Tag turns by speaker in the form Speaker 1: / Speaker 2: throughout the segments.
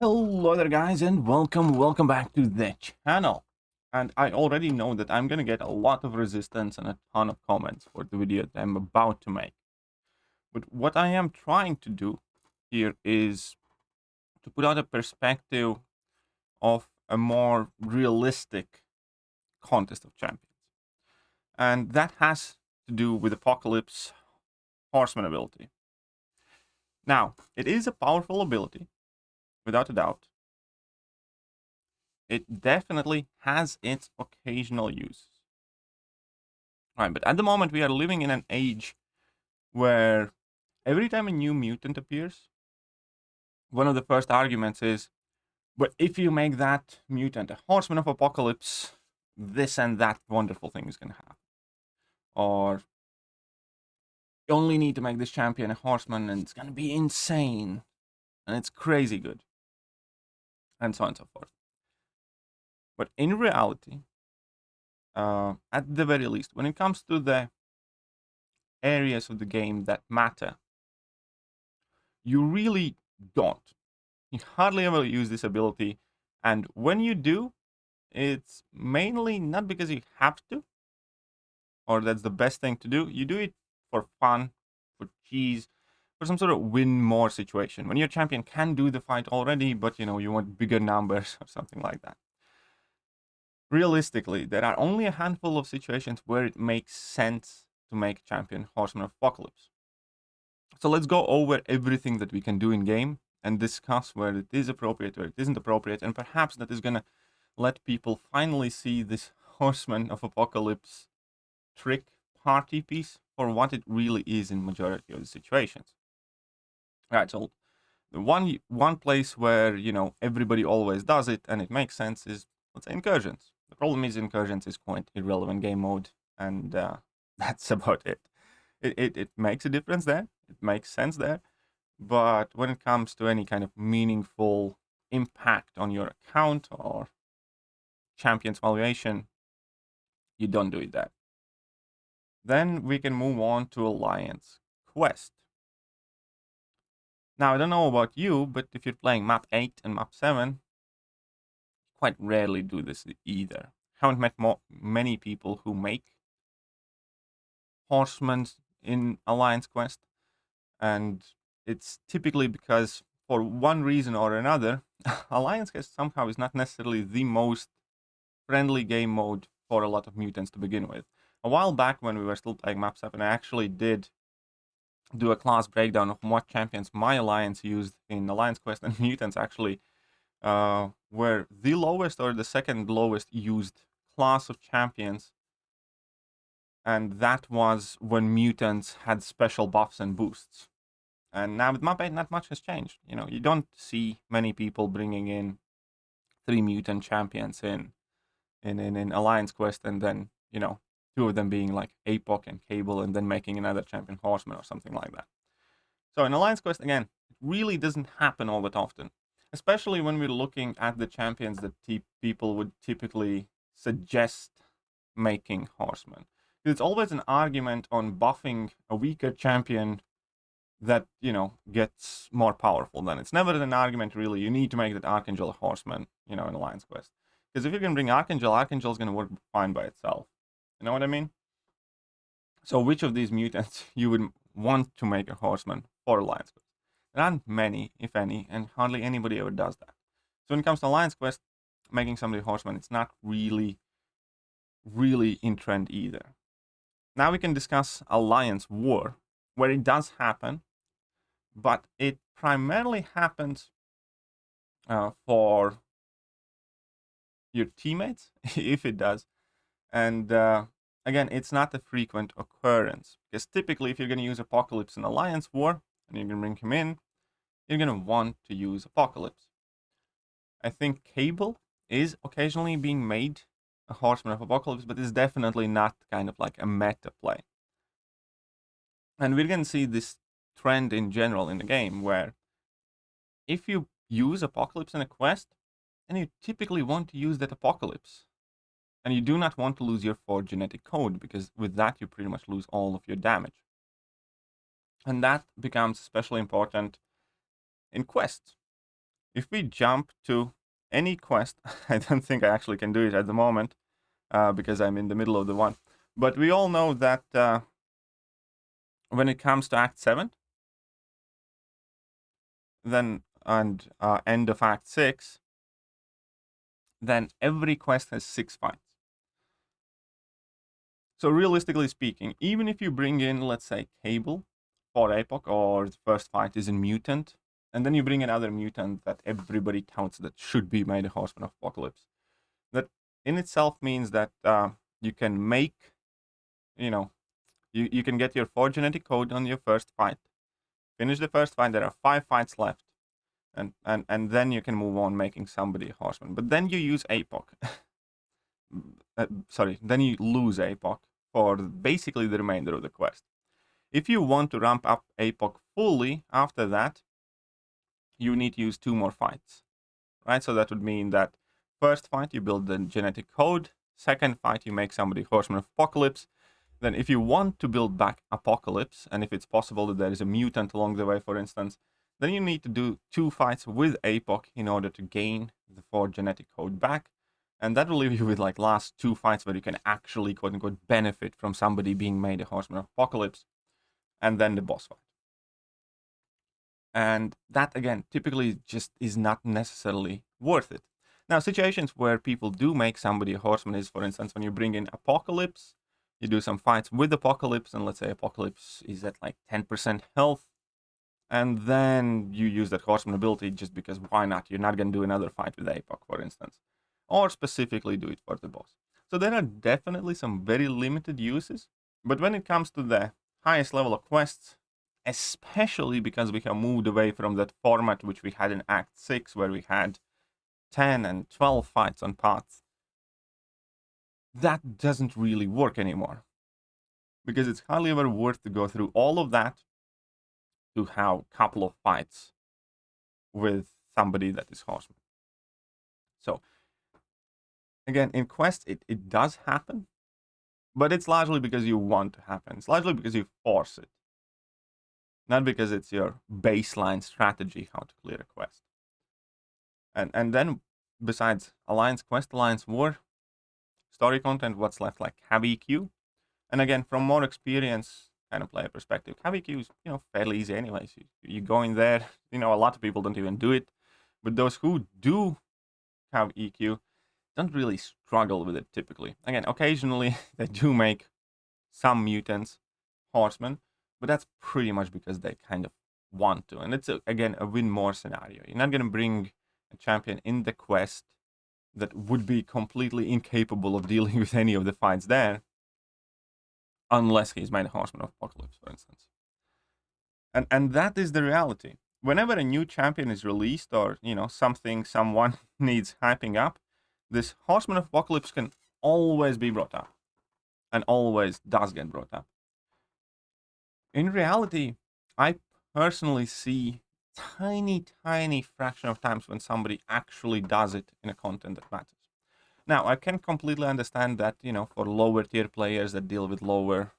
Speaker 1: Hello there guys and welcome back to the channel. And I already know that I'm gonna get a lot of resistance and a ton of comments for the video that I'm about to make. But what I am trying to do here is to put out a perspective of a more realistic contest of champions. And that has to do with Apocalypse Horseman ability. Now, it is a powerful ability, without a doubt. It definitely has its occasional use. Right, but at the moment we are living in an age where every time a new mutant appears, one of the first arguments is, but if you make that mutant a Horseman of Apocalypse, this and that wonderful thing is going to happen. Or you only need to make this champion a Horseman and it's going to be insane. And it's crazy good. And so on and so forth. But in reality, at the very least, when it comes to the areas of the game that matter, you really don't. You hardly ever use this ability, and when you do, it's mainly not because you have to, or that's the best thing to do. You do it for fun, for cheese, for some sort of win more situation. When your champion can do the fight already, but you want bigger numbers or something like that. Realistically, there are only a handful of situations where it makes sense to make champion Horseman of Apocalypse. So let's go over everything that we can do in game and discuss where it is appropriate, where it isn't appropriate, and perhaps that is going to let people finally see this Horseman of Apocalypse trick party piece for what it really is in majority of the situations. Right, so the one place where, everybody always does it and it makes sense is, let's say, Incursions. The problem is Incursions is quite irrelevant game mode, and that's about it. It makes a difference there. It makes sense there. But when it comes to any kind of meaningful impact on your account or champion's valuation, you don't do it there. Then we can move on to Alliance Quest. Now, I don't know about you, but if you're playing map 8 and map 7, quite rarely do this either. Haven't met many people who make Horsemen in Alliance Quest, and it's typically because, for one reason or another, Alliance Quest somehow is not necessarily the most friendly game mode for a lot of mutants to begin with. A while back, when we were still playing map 7, I actually did do a class breakdown of what champions my alliance used in Alliance Quest, and mutants actually were the lowest or the second lowest used class of champions. And that was when mutants had special buffs and boosts. And now with map 8, not much has changed. You don't see many people bringing in 3 mutant champions in Alliance Quest, and then, 2 of them being like Apoc and Cable, and then making another champion Horseman or something like that. So in Alliance Quest, again, it really doesn't happen all that often. Especially when we're looking at the champions that people would typically suggest making Horseman. It's always an argument on buffing a weaker champion that, gets more powerful than. It's never an argument, really. You need to make that Archangel a Horseman, in Alliance Quest. Because if you can bring Archangel's going to work fine by itself. You know what I mean? So which of these mutants you would want to make a Horseman for Alliance Quest? There aren't many, if any, and hardly anybody ever does that. So when it comes to Alliance Quest, making somebody Horseman, it's not really in trend either. Now we can discuss Alliance War, where it does happen, but it primarily happens for your teammates, if it does. And again, it's not a frequent occurrence, because typically if you're going to use Apocalypse in Alliance War, and you're going to bring him in, you're going to want to use Apocalypse. I think Cable is occasionally being made a Horseman of Apocalypse, but it's definitely not kind of like a meta play. And we're going to see this trend in general in the game, where if you use Apocalypse in a quest, then you typically want to use that Apocalypse. And you do not want to lose your 4 genetic code, because with that you pretty much lose all of your damage. And that becomes especially important in quests. if we jump to any quest, I don't think I actually can do it at the moment because I'm in the middle of the one. But we all know that when it comes to Act 7, then and end of Act 6, then every quest has 6 fights. So realistically speaking, even if you bring in, let's say, Cable for Epoch, or the first fight is in Mutant, and then you bring another mutant that everybody counts that should be made a Horseman of Apocalypse, that in itself means that you can make, you can get your 4 genetic code on your first fight, finish the first fight, there are 5 fights left, and then you can move on making somebody a Horseman. But then you use Epoch. Then you lose Epoch for basically the remainder of the quest. If you want to ramp up Epoch fully after that, you need to use 2 more fights, right? So that would mean that first fight you build the genetic code, second fight you make somebody Horseman of Apocalypse. Then if you want to build back Apocalypse, and if it's possible that there is a mutant along the way, for instance, then you need to do 2 fights with Epoch in order to gain the 4 genetic code back. And that will leave you with like last 2 fights where you can actually, quote unquote, benefit from somebody being made a Horseman of Apocalypse, and then the boss fight. And that, again, typically just is not necessarily worth it. Now, situations where people do make somebody a Horseman is, for instance, when you bring in Apocalypse, you do some fights with Apocalypse, and let's say Apocalypse is at like 10% health, and then you use that Horseman ability just because why not? You're not going to do another fight with Epoch, for instance, or specifically do it for the boss. So there are definitely some very limited uses, but when it comes to the highest level of quests, especially because we have moved away from that format which we had in Act 6, where we had 10 and 12 fights on paths, that doesn't really work anymore. Because it's hardly ever worth to go through all of that to have a couple of fights with somebody that is Horseman. So, again, in Quest, it does happen, but it's largely because you want to happen. It's largely because you force it. Not because it's your baseline strategy how to clear a quest. And then, besides Alliance Quest, Alliance War, story content, what's left, like have EQ. And again, from more experience kind of player perspective, have EQ is, fairly easy anyways. You go in there, a lot of people don't even do it. But those who do have EQ don't really struggle with it typically. Again, occasionally they do make some mutants Horsemen, but that's pretty much because they kind of want to. And it's, again, a win more scenario. You're not going to bring a champion in the quest that would be completely incapable of dealing with any of the fights there, unless he's made a Horseman of Apocalypse, for instance. And that is the reality. Whenever a new champion is released, or someone needs hyping up, this Horseman of Apocalypse can always be brought up, and always does get brought up. In reality, I personally see tiny fraction of times when somebody actually does it in a content that matters. Now, I can completely understand that, for lower tier players that deal with lower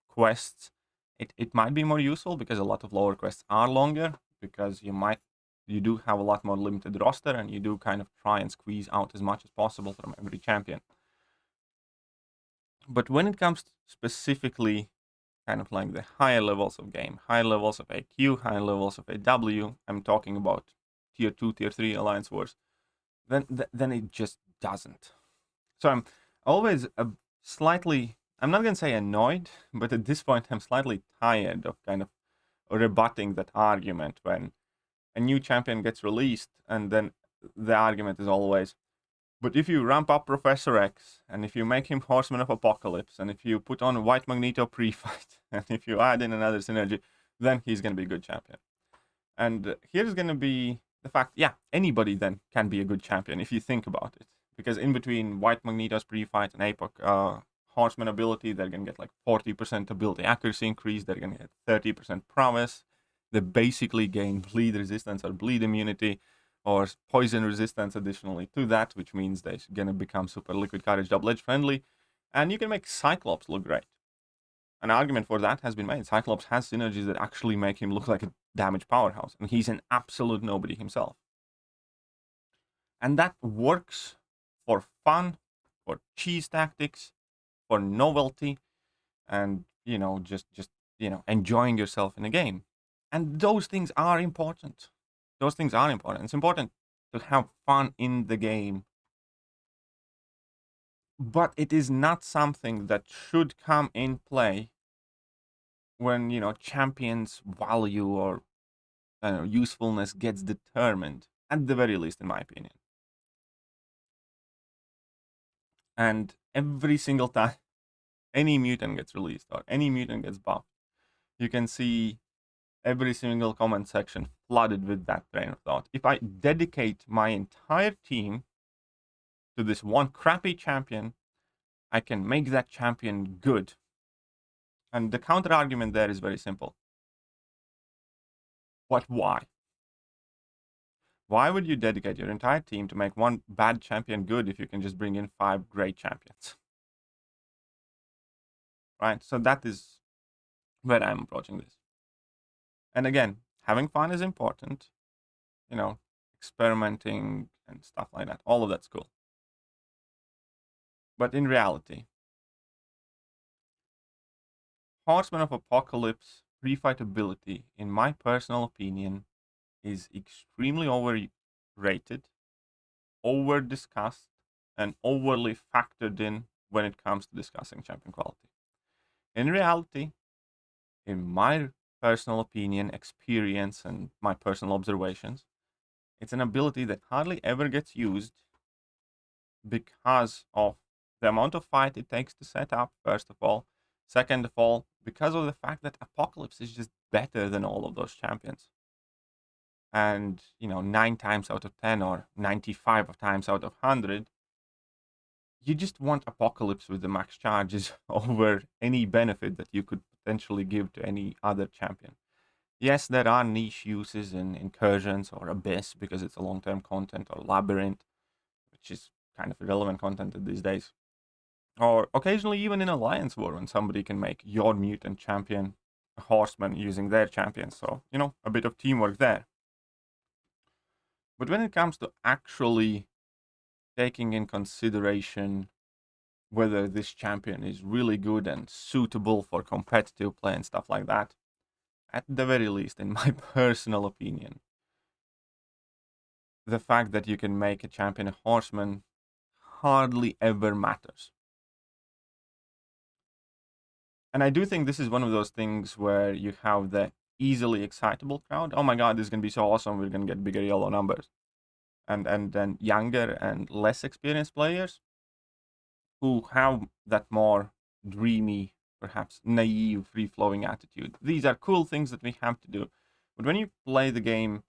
Speaker 1: quests, it might be more useful because a lot of lower quests are longer, because you do have a lot more limited roster, and you do kind of try and squeeze out as much as possible from every champion. But when it comes to specifically kind of like the higher levels of game, higher levels of AQ, higher levels of AW, I'm talking about tier 2, tier 3 Alliance Wars, then it just doesn't. So I'm always I'm not going to say annoyed, but at this point I'm slightly tired of kind of rebutting that argument when a new champion gets released, and then the argument is always, but if you ramp up Professor X, and if you make him Horseman of Apocalypse, and if you put on White Magneto pre-fight, and if you add in another synergy, then he's going to be a good champion. And here's going to be the fact, anybody then can be a good champion if you think about it. Because in between White Magneto's pre-fight and Epoch Horseman ability, they're going to get like 40% ability accuracy increase, they're going to get 30% prowess, they basically gain bleed resistance or bleed immunity, or poison resistance additionally to that, which means they're going to become super liquid courage double-edge friendly, and you can make Cyclops look great. an argument for that has been made. Cyclops has synergies that actually make him look like a damage powerhouse, and he's an absolute nobody himself. And that works for fun, for cheese tactics, for novelty, and just enjoying yourself in a game. And those things are important. Those things are important. It's important to have fun in the game, but it is not something that should come in play when champions value or usefulness gets determined, at the very least, in my opinion. And every single time any mutant gets released or any mutant gets buffed, you can see every single comment section flooded with that train of thought. If I dedicate my entire team to this one crappy champion, I can make that champion good. And the counter argument there is very simple. But why? Why would you dedicate your entire team to make one bad champion good if you can just bring in 5 great champions? Right? So that is where I'm approaching this. And again, having fun is important. Experimenting and stuff like that. All of that's cool. But in reality, Horseman of Apocalypse pre-fight ability, in my personal opinion, is extremely overrated, over-discussed, and overly factored in when it comes to discussing champion quality. In reality, in my personal opinion, experience, and my personal observations, it's an ability that hardly ever gets used because of the amount of fight it takes to set up, first of all. Second of all, because of the fact that Apocalypse is just better than all of those champions. And, 9 times out of 10 or 95 times out of 100, you just want Apocalypse with the max charges over any benefit that you could potentially give to any other champion. Yes, there are niche uses in Incursions or Abyss because it's a long-term content, or Labyrinth, which is kind of irrelevant content these days. Or occasionally even in Alliance War, when somebody can make your mutant champion a Horseman using their champion. So, a bit of teamwork there. But when it comes to actually taking in consideration whether this champion is really good and suitable for competitive play and stuff like that, at the very least, in my personal opinion, the fact that you can make a champion a Horseman hardly ever matters. And I do think this is one of those things where you have the easily excitable crowd. Oh my god, this is going to be so awesome, we're going to get bigger yellow numbers. And then younger and less experienced players who have that more dreamy, perhaps naive, free-flowing attitude. These are cool things that we have to do. But when you play the game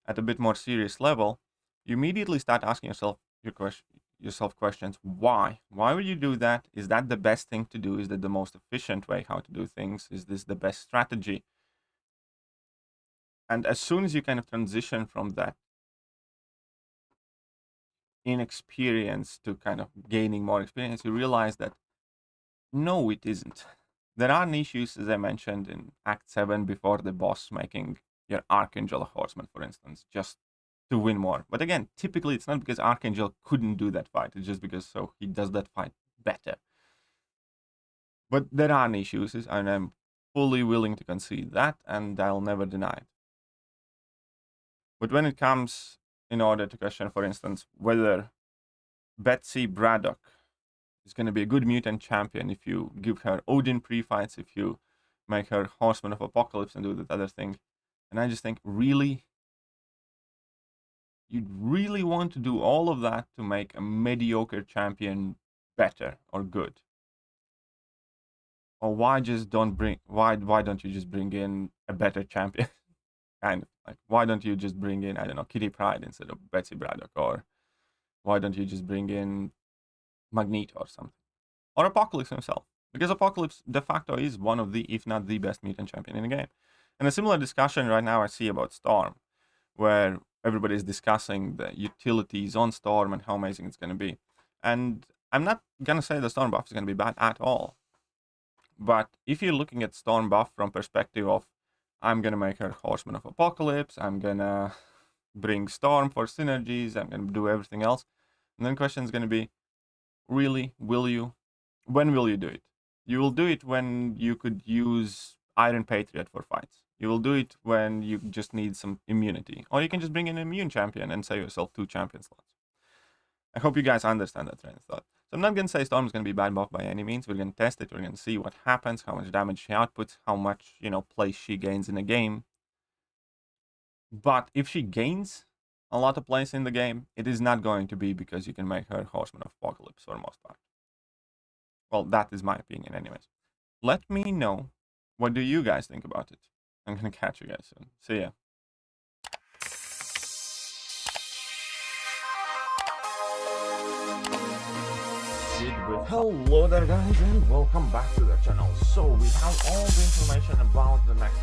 Speaker 1: at a bit more serious level, you immediately start asking yourself questions. Why? Why would you do that? Is that the best thing to do? Is that the most efficient way how to do things? Is this the best strategy? And as soon as you kind of transition from that inexperience to kind of gaining more experience, you realize that no, it isn't. There are niche uses, as I mentioned in Act 7, before the boss, making your Archangel a Horseman, for instance, just to win more. But again, typically it's not because Archangel couldn't do that fight, it's just because he does that fight better. But there are niche uses, and I'm fully willing to concede that, and I'll never deny it. But when it comes in order to question, for instance, whether Betsy Braddock is going to be a good mutant champion if you give her Odin pre-fights, if you make her Horseman of Apocalypse and do that other thing. And I just think, really? You'd really want to do all of that to make a mediocre champion better or good? Or why don't you just bring in a better champion? Kind of like, why don't you just bring in, I don't know, Kitty Pryde instead of Betsy Braddock? Or why don't you just bring in Magneto or something? Or Apocalypse himself? Because Apocalypse de facto is one of the, if not the best mutant champion in the game. And a similar discussion right now I see about Storm, where everybody is discussing the utilities on Storm and how amazing it's going to be. And I'm not going to say the Storm buff is going to be bad at all. But if you're looking at Storm buff from perspective of, I'm gonna make her Horseman of Apocalypse, I'm gonna bring Storm for synergies, I'm gonna do everything else, and then the question is gonna be, really, will you? When will you do it? You will do it when you could use Iron Patriot for fights. You will do it when you just need some immunity. Or you can just bring in an immune champion and save yourself 2 champion slots. I hope you guys understand that train of thought. So I'm not going to say Storm is going to be bad buff by any means. We're going to test it. We're going to see what happens, how much damage she outputs, how much, place she gains in a game. But if she gains a lot of place in the game, it is not going to be because you can make her Horseman of Apocalypse for the most part. Well, that is my opinion anyways. Let me know, what do you guys think about it? I'm going to catch you guys soon. See ya. Hello there guys and welcome back to the channel. So we have all the information about the next